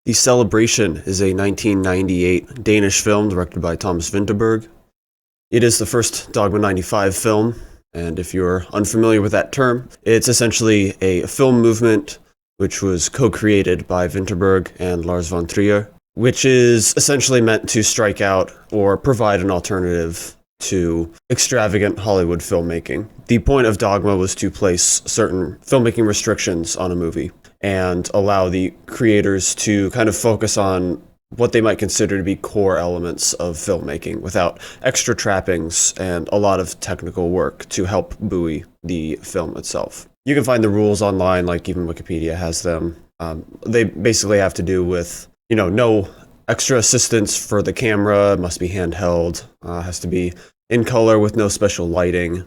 The Celebration is a 1998 Danish film directed by Thomas Vinterberg. It is the first Dogme 95 film, and if you're unfamiliar with that term, it's essentially a film movement which was co-created by Vinterberg and Lars von Trier, which is essentially meant to strike out or provide an alternative to extravagant Hollywood filmmaking. The point of Dogma was to place certain filmmaking restrictions on a movie and allow the creators to kind of focus on what they might consider to be core elements of filmmaking without extra trappings and a lot of technical work to help buoy the film itself. You can find the rules online, like even Wikipedia has them. They basically have to do with, no extra assistance for the camera, it must be handheld, has to be in color with no special lighting,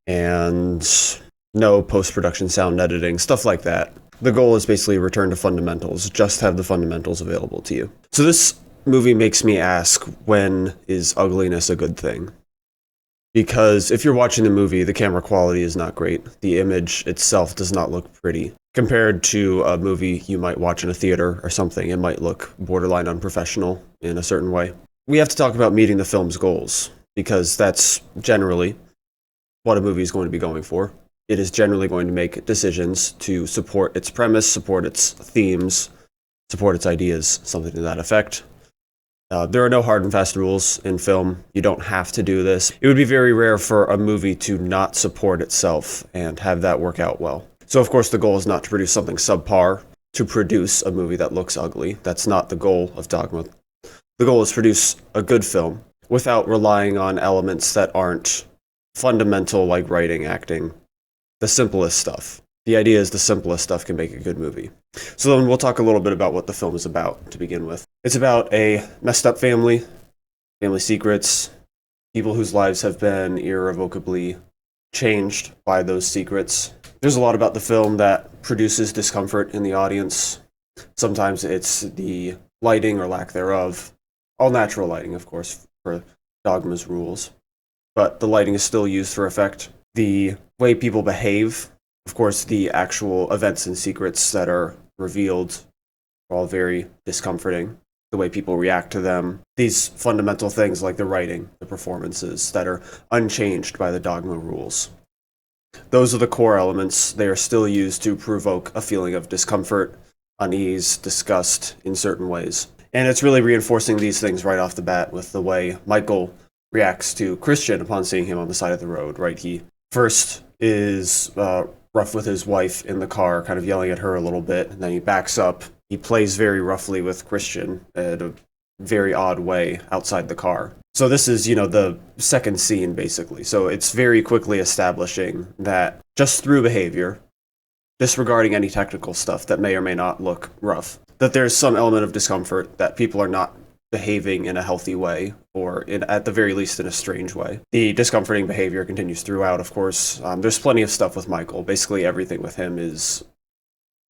and no post-production sound editing, stuff like that. The goal is basically return to fundamentals, just have the fundamentals available to you. So this movie makes me ask, when is ugliness a good thing? Because if you're watching the movie, the camera quality is not great. The image itself does not look pretty. Compared to a movie you might watch in a theater or something, it might look borderline unprofessional in a certain way. We have to talk about meeting the film's goals, because that's generally what a movie is going to be going for. It is generally going to make decisions to support its premise, support its themes, support its ideas, something to that effect. There are no hard and fast rules in film. You don't have to do this. It would be very rare for a movie to not support itself and have that work out well. So of course the goal is not to produce something subpar, to produce a movie that looks ugly. That's not the goal of Dogma. The goal is to produce a good film without relying on elements that aren't fundamental, like writing, acting, the simplest stuff. The idea is the simplest stuff can make a good movie. So then we'll talk a little bit about what the film is about to begin with. It's about a messed up family secrets, people whose lives have been irrevocably changed by those secrets. There's a lot about the film that produces discomfort in the audience. Sometimes it's the lighting or lack thereof. All natural lighting, of course, for Dogma's rules. But the lighting is still used for effect. The way people behave, of course, the actual events and secrets that are revealed are all very discomforting. The way people react to them. These fundamental things like the writing, the performances that are unchanged by the Dogma rules. Those are the core elements. They are still used to provoke a feeling of discomfort, unease, disgust in certain ways. And it's really reinforcing these things right off the bat with the way Michael reacts to Christian upon seeing him on the side of the road, right? He first is rough with his wife in the car, kind of yelling at her a little bit, and then he backs up. He plays very roughly with Christian in a very odd way outside the car. So this is, the second scene, basically. So it's very quickly establishing that just through behavior, disregarding any technical stuff that may or may not look rough, that there's some element of discomfort, that people are not behaving in a healthy way, or at the very least in a strange way. The discomforting behavior continues throughout, of course. There's plenty of stuff with Michael. Basically everything with him is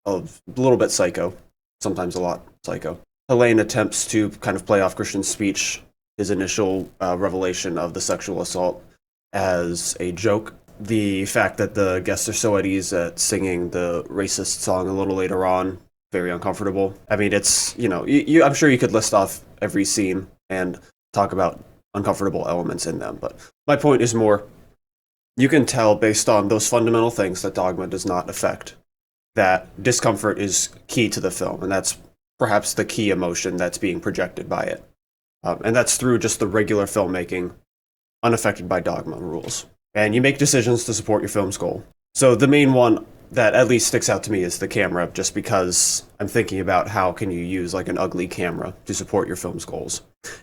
a little bit psycho, sometimes a lot psycho. Helene attempts to kind of play off Christian's speech, his initial revelation of the sexual assault, as a joke. The fact that the guests are so at ease at singing the racist song a little later on, very uncomfortable. I mean, it's, I'm sure you could list off every scene and talk about uncomfortable elements in them, but my point is more, you can tell based on those fundamental things that Dogma does not affect, that discomfort is key to the film, and that's perhaps the key emotion that's being projected by it. And that's through just the regular filmmaking, unaffected by Dogma rules. And you make decisions to support your film's goal. So the main one that at least sticks out to me is the camera, just because I'm thinking about how can you use like an ugly camera to support your film's goals.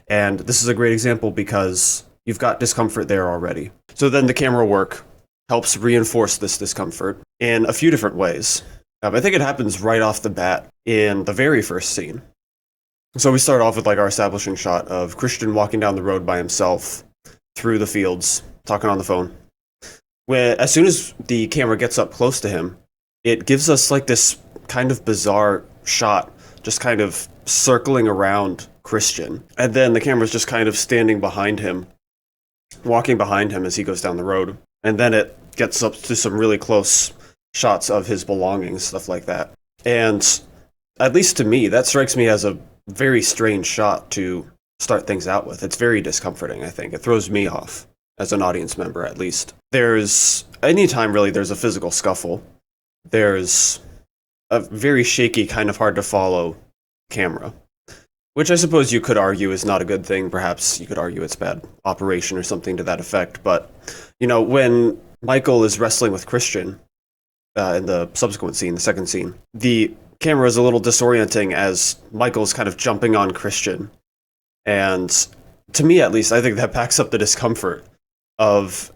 And this is a great example because you've got discomfort there already. So then the camera work helps reinforce this discomfort in a few different ways. I think it happens right off the bat in the very first scene. So we start off with like our establishing shot of Christian walking down the road by himself through the fields, talking on the phone. As soon as the camera gets up close to him, it gives us like this kind of bizarre shot, just kind of circling around Christian. And then the camera's just kind of standing behind him, walking behind him as he goes down the road. And then it gets up to some really close shots of his belongings, stuff like that. And at least to me, that strikes me as a very strange shot to start things out with. It's very discomforting, I think. It throws me off as an audience member, at least. There's, anytime really there's a physical scuffle, there's a very shaky, kind of hard to follow camera, which I suppose you could argue is not a good thing. Perhaps you could argue it's bad operation or something to that effect. But, you know, when Michael is wrestling with Christian in the subsequent scene, the second scene, the camera is a little disorienting as Michael's kind of jumping on Christian. And to me, at least, I think that backs up the discomfort of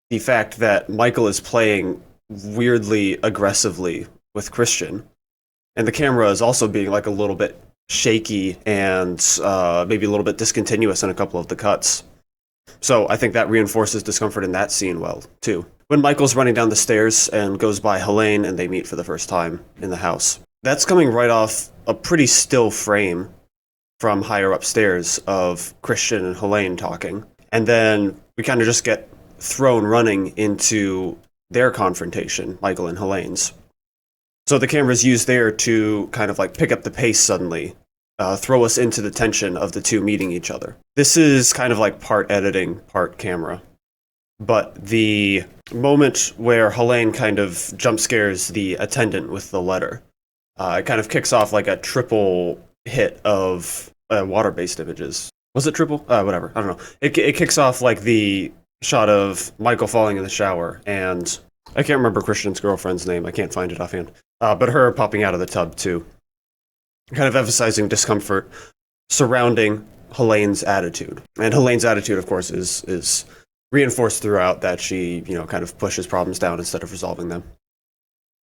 the fact that Michael is playing weirdly aggressively with Christian. And the camera is also being like a little bit shaky and maybe a little bit discontinuous in a couple of the cuts. So I think that reinforces discomfort in that scene well, too. When Michael's running down the stairs and goes by Helene and they meet for the first time in the house, that's coming right off a pretty still frame from higher upstairs of Christian and Helene talking. And then we kind of just get thrown running into their confrontation, Michael and Helene's. So the camera's used there to kind of like pick up the pace suddenly, throw us into the tension of the two meeting each other. This is kind of like part editing, part camera. But the moment where Helene kind of jump scares the attendant with the letter, it kind of kicks off like a triple hit of water-based images. Was it triple? Whatever, I don't know. It kicks off like the shot of Michael falling in the shower, and I can't remember Christian's girlfriend's name. I can't find it offhand. But her popping out of the tub, too. Kind of emphasizing discomfort surrounding Helene's attitude. And Helene's attitude, of course, is reinforced throughout that she, you know, kind of pushes problems down instead of resolving them.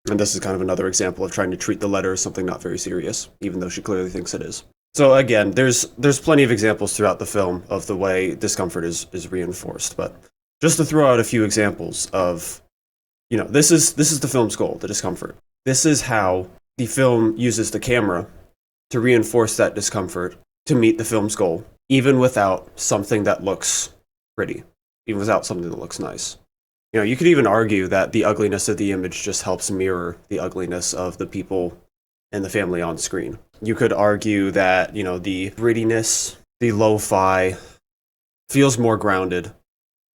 And this is kind of another example of trying to treat the letter as something not very serious, even though she clearly thinks it is. So again, there's plenty of examples throughout the film of the way discomfort is reinforced. But just to throw out a few examples of, you know, this is the film's goal, the discomfort. This is how the film uses the camera to reinforce that discomfort to meet the film's goal, even without something that looks pretty, even without something that looks nice. You know, you could even argue that the ugliness of the image just helps mirror the ugliness of the people and the family on screen. You could argue that, you know, the grittiness, the lo-fi feels more grounded,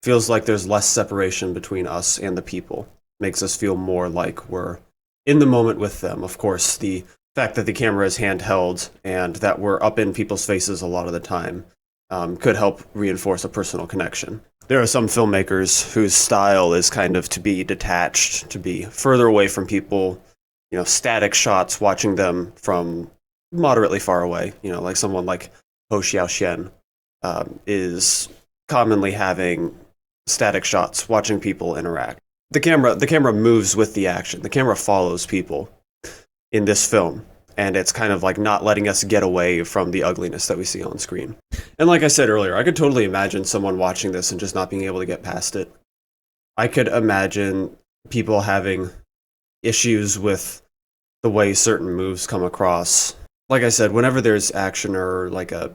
feels like there's less separation between us and the people, makes us feel more like we're in the moment with them. Of course, the fact that the camera is handheld and that we're up in people's faces a lot of the time could help reinforce a personal connection. There are some filmmakers whose style is kind of to be detached, to be further away from people, you know, static shots, watching them from moderately far away. You know, like someone like Ho Xiaoxian is commonly having static shots, watching people interact. The camera moves with the action. The camera follows people in this film, and it's kind of like not letting us get away from the ugliness that we see on screen. And like I said earlier, I could totally imagine someone watching this and just not being able to get past it. I could imagine people having issues with the way certain moves come across. Like I said, whenever there's action or like a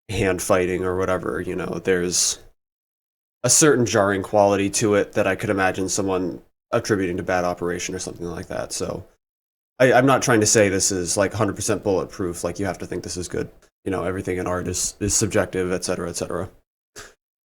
hand fighting or whatever, you know, there's a certain jarring quality to it that I could imagine someone attributing to bad operation or something like that. So I'm not trying to say this is like 100% bulletproof, like you have to think this is good. You know, everything in art is subjective, etc., etc.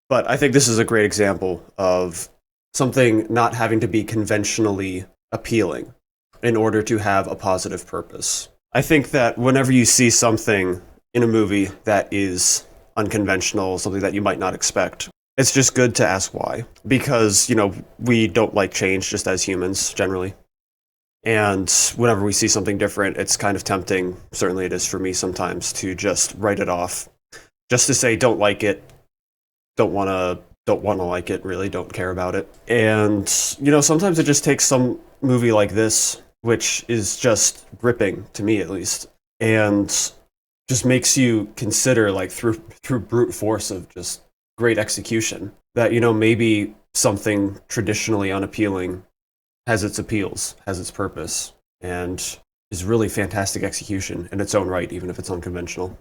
But I think this is a great example of something not having to be conventionally appealing in order to have a positive purpose. I think that whenever you see something in a movie that is unconventional, something that you might not expect, it's just good to ask why. Because, you know, we don't like change just as humans, generally. And whenever we see something different, it's kind of tempting, certainly it is for me sometimes, to just write it off. Just to say, don't like it, don't want to like it, really, don't care about it. And, you know, sometimes it just takes some movie like this, which is just gripping, to me at least, and just makes you consider, like, through brute force of just great execution, that, you know, maybe something traditionally unappealing has its appeals, has its purpose, and is really fantastic execution in its own right, even if it's unconventional.